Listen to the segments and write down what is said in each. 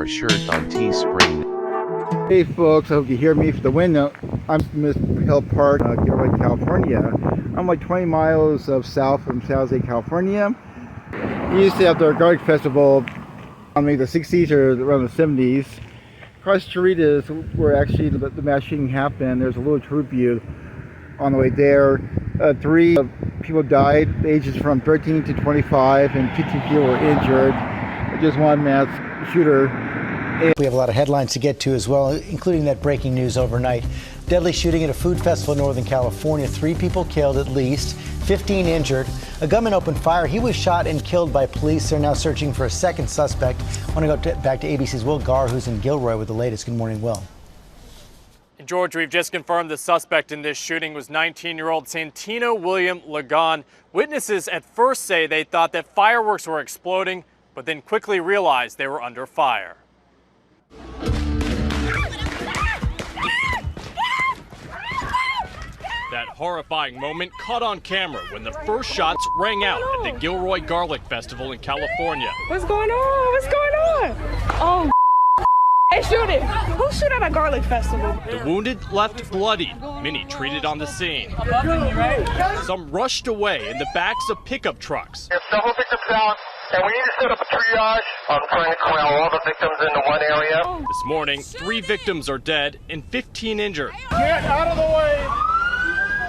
our shirt on Teespring. Hey folks, I hope you hear me from the window. I'm from Christmas Hill Park, Gilroy, California. I'm like 20 miles south from Salazar, California. We used to have the Garlic Festival on maybe the 60s or around the 70s. Across the street is where actually the mass shooting happened. There's a little tribute on the way there. 3 people died, ages from 13 to 25, and 15 people were injured. Just one mass shooter. We have a lot of headlines to get to as well, including that breaking news overnight. Deadly shooting at a food festival in Northern California. 3 people killed at least, 15 injured. A gunman opened fire. He was shot and killed by police. They're now searching for a second suspect. I want to go back to ABC's Will Garr, who's in Gilroy with the latest. Good morning, Will. George, we've just confirmed the suspect in this shooting was 19-year-old Santino William Legan. Witnesses at first say they thought that fireworks were exploding, but then quickly realized they were under fire. That horrifying moment caught on camera when the first shots rang out at the Gilroy Garlic Festival in California. What's going on? What's going on? Oh, they shooting. Who shoot at a garlic festival? The wounded left bloodied, many treated on the scene. Some rushed away in the backs of pickup trucks. There's several victims out, and we need to set up a triage. I'm trying to corral all the victims into one area. This morning, 3 victims are dead and 15 injured. Get out of the way!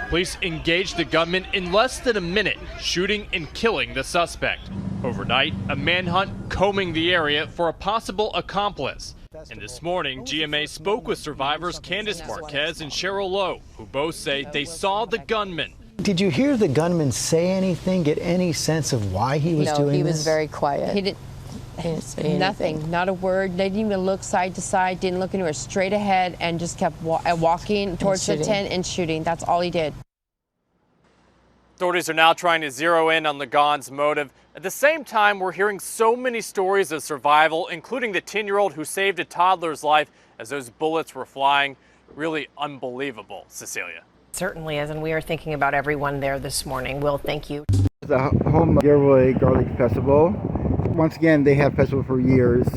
Police engaged the gunman in less than a minute, shooting and killing the suspect. Overnight, a manhunt combing the area for a possible accomplice. And this morning, GMA spoke with survivors Candace Marquez and Cheryl Lowe, who both say they saw the gunman. Did you hear the gunman say anything, get any sense of why he was doing this? No, he was very quiet. He didn't say nothing, not a word. They didn't even look side to side, didn't look anywhere, straight ahead, and just kept walking towards the tent and shooting. That's all he did. Authorities are now trying to zero in on Legan's motive. At the same time, we're hearing so many stories of survival, including the 10-year-old who saved a toddler's life as those bullets were flying. Really unbelievable, Cecilia. Certainly is, and we are thinking about everyone there this morning. Will, thank you. The home Gilroy Garlic Festival. Once again, they had festival for years.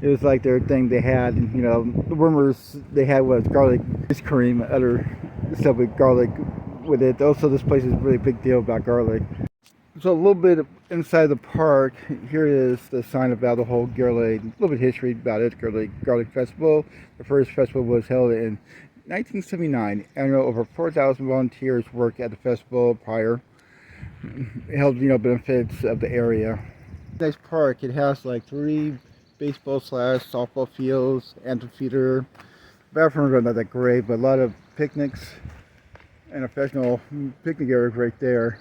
It was like their thing they had. You know, the rumors they had was garlic ice cream, other stuff with garlic with it. Also, this place is a really big deal about garlic. So a little bit inside the park, here is the sign about the whole Gilroy, a little bit of history about it, Gilroy Garlic Festival. The first festival was held in 1979. Annual over 4,000 volunteers worked at the festival prior. It held, benefits of the area. This park, it has like 3 baseball/softball fields, amphitheater. Bathrooms are not that great, but a lot of picnics and a professional picnic area right there.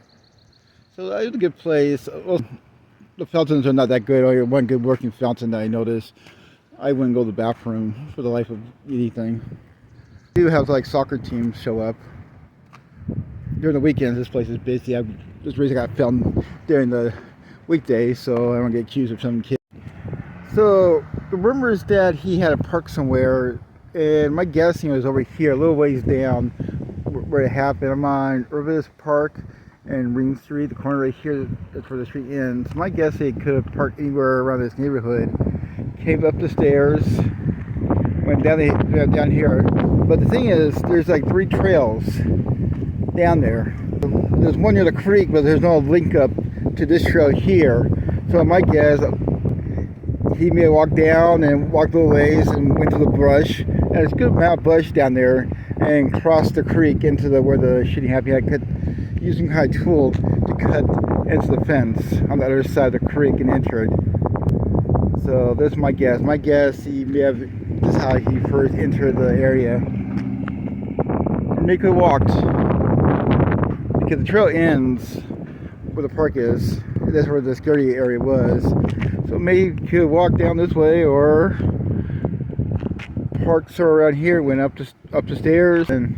So it's a good place. Well, the fountains are not that good. Only one good working fountain that I noticed. I wouldn't go to the bathroom for the life of anything. We do have like soccer teams show up. During the weekends, this place is busy. This reason I got filmed during the weekdays, so I don't get accused of some kid. So the rumor is that he had a park somewhere, and my guessing was over here, a little ways down where it happened. I'm on Irby Park and Ring Street, the corner right here. That's where the street ends. My guess he could have parked anywhere around this neighborhood. Came up the stairs, went down here. But the thing is, there's like 3 trails down there. There's one near the creek, but there's no link up to this trail here. So my guess, he may have walked down and walked a little ways and went to the brush. And there's a good amount of brush down there, and crossed the creek into where the shooting happened. He had cut, using some kind of tool to cut into the fence on the other side of the creek and entered. So that's my guess. My guess, he may have, this is how he first entered the area. And he could have walked, because the trail ends where the park is. That's where the security area was. So maybe he could have walked down this way, or parked somewhere around here, went up the stairs, and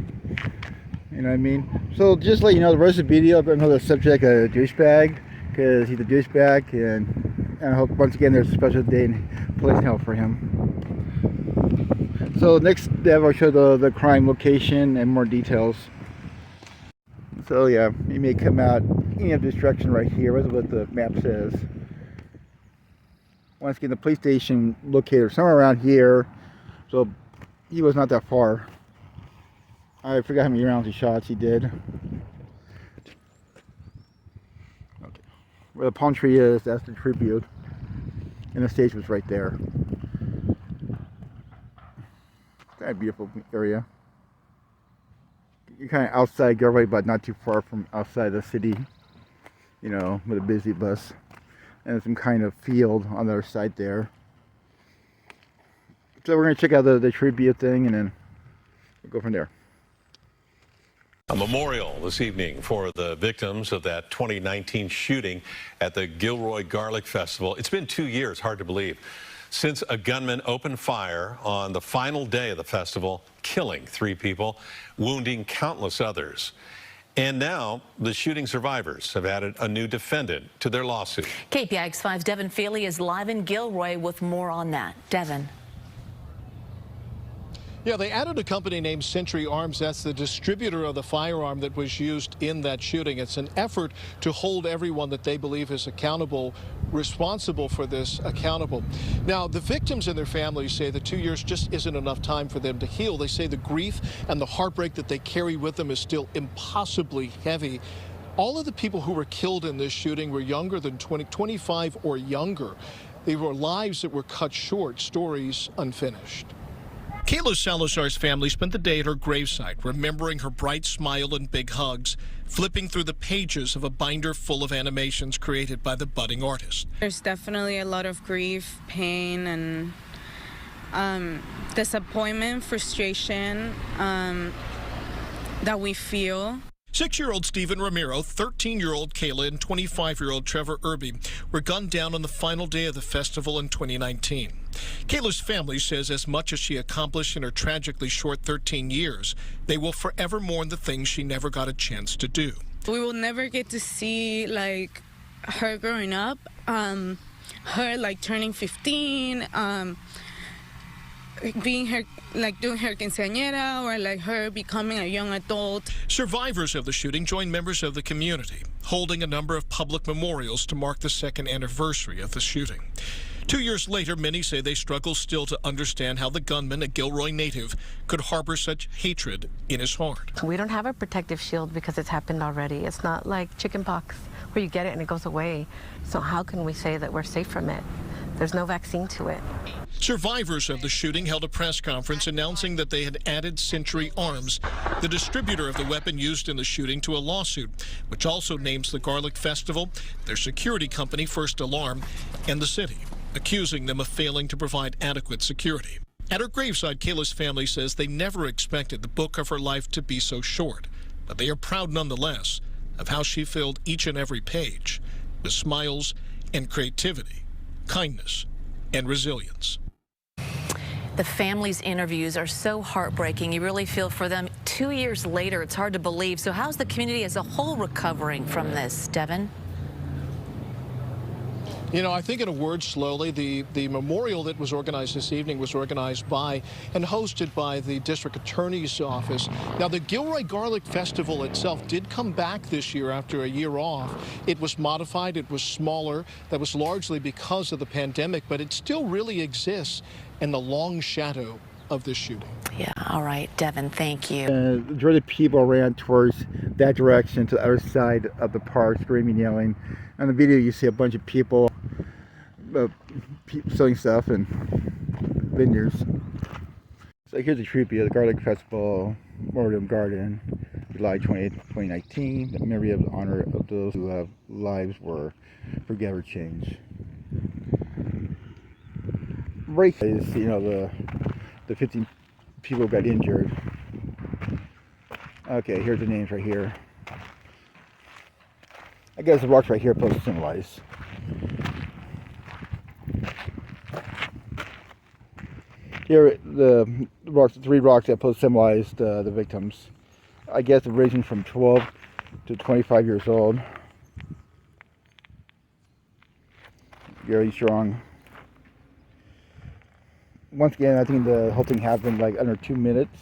you know what I mean. So just let you know, the rest of the video, I know the subject a douchebag, because he's a douchebag, and I hope once again there's a special day in police help for him. So next step, I'll show the crime location and more details. So yeah, he may come out any of this direction right here. That's what the map says. Once again, the police station located somewhere around here, so he was not that far. I forgot how many rounds he shot. He did. Okay. Where the palm tree is, that's the tribute. And the stage was right there. Kind of beautiful area. You're kind of outside Gilroy, but not too far from outside the city. You know, with a busy bus. And some kind of field on the other side there. So we're going to check out the tribute thing, and then we'll go from there. A memorial this evening for the victims of that 2019 shooting at the Gilroy Garlic Festival. It's been 2 years, hard to believe, since a gunman opened fire on the final day of the festival, killing 3 people, wounding countless others. And now the shooting survivors have added a new defendant to their lawsuit. KPIX 5's Devin Feely is live in Gilroy with more on that. Devin. Yeah, they added a company named Century Arms. That's the distributor of the firearm that was used in that shooting. It's an effort to hold everyone that they believe is responsible for this accountable. Now, the victims and their families say that 2 years just isn't enough time for them to heal. They say the grief and the heartbreak that they carry with them is still impossibly heavy. All of the people who were killed in this shooting were younger than 25 or younger. They were lives that were cut short, stories unfinished. Keyla Salazar's family spent the day at her gravesite, remembering her bright smile and big hugs, flipping through the pages of a binder full of animations created by the budding artist. There's definitely a lot of grief, pain, and disappointment, frustration that we feel. 6-year-old Stephen Romero, 13-year-old Keyla, and 25-year-old Trevor Irby were gunned down on the final day of the festival in 2019. Keyla's family says as much as she accomplished in her tragically short 13 years, they will forever mourn the things she never got a chance to do. We will never get to see, like, her growing up, her, like, turning 15, being her, like, doing her quinceañera, or like her becoming a young adult. Survivors of the shooting joined members of the community, holding a number of public memorials to mark the 2nd anniversary of the shooting. 2 years later, many say they struggle still to understand how the gunman, a Gilroy native, could harbor such hatred in his heart. We don't have a protective shield because it's happened already. It's not like chickenpox where you get it and it goes away. So how can we say that we're safe from it? There's no vaccine to it. Survivors of the shooting held a press conference announcing that they had added Century Arms, the distributor of the weapon used in the shooting, to a lawsuit, which also names the Garlic Festival, their security company First Alarm, and the city, accusing them of failing to provide adequate security. At her graveside, Keyla's family says they never expected the book of her life to be so short, but they are proud nonetheless of how she filled each and every page with smiles and creativity, kindness and resilience. The family's interviews are so heartbreaking. You really feel for them. 2 years later, it's hard to believe. So how's the community as a whole recovering from this, Devin? You know, I think in a word, slowly, the memorial that was organized this evening was organized by and hosted by the district attorney's office. Now, the Gilroy Garlic Festival itself did come back this year after a year off. It was modified. It was smaller. That was largely because of the pandemic, but it still really exists in the long shadow of this shooting. Yeah, all right, Devin, thank you. The majority of people ran towards that direction, to the other side of the park, screaming, yelling. On the video, you see a bunch of people selling stuff and vineyards. So here's a tribute of the Garlic Festival, Memorial Garden, July 28, 2019. The memory of the honor of those who have lives were forget or change. Right is, you know, the 15 people got injured. Okay, here's the names right here. I guess the rocks right here supposed to symbolize. Here, the rocks, 3 rocks that supposed to symbolize the victims. I guess ranging from 12 to 25 years old. Very strong. Once again, I think the whole thing happened like under 2 minutes.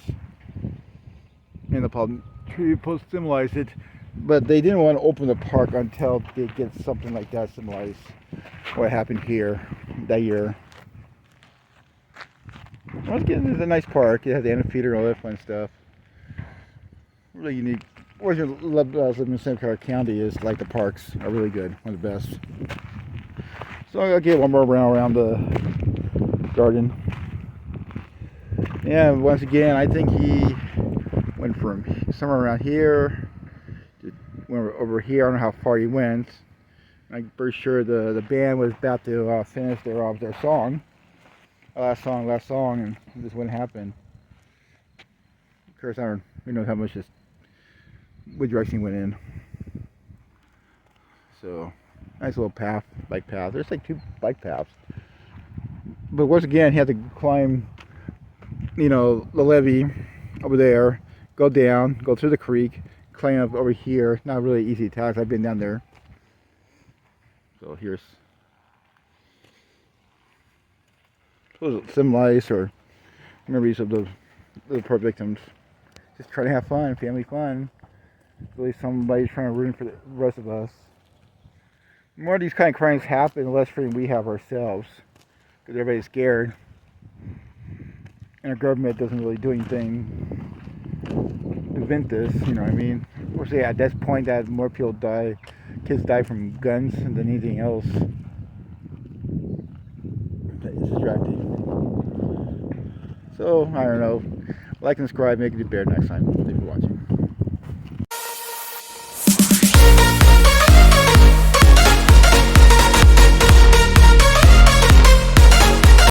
And the palm tree supposed to symbolize it. But they didn't want to open the park until they get something like that symbolize what happened here that year. Once again, it's a nice park. It has the amphitheater and all that fun stuff. Really unique. What you love living in Santa Clara County is like the parks are really good, one of the best. So I'll get one more round around the garden. Yeah, once again, I think he went from somewhere around here to went over here. I don't know how far he went. I'm pretty sure the band was about to finish their song. Last song, and this wouldn't happen. Of course, we know how much what direction he went in. So, nice little path, bike path. There's like 2 bike paths. But once again, he had to climb, the levee over there, go down, go through the creek, climb up over here. Not really easy task. I've been down there. So here's symbolize or memories of the poor victims. Just try to have fun, family fun. Really, somebody's trying to ruin for the rest of us. The more of these kind of crimes happen, the less freedom we have ourselves, because everybody's scared, and our government doesn't really do anything to prevent this. You know what I mean? We'll say at this point that more people kids die from guns than anything else. It's distracting. So, I don't know. Like and subscribe, make it better next time. Thanks for watching.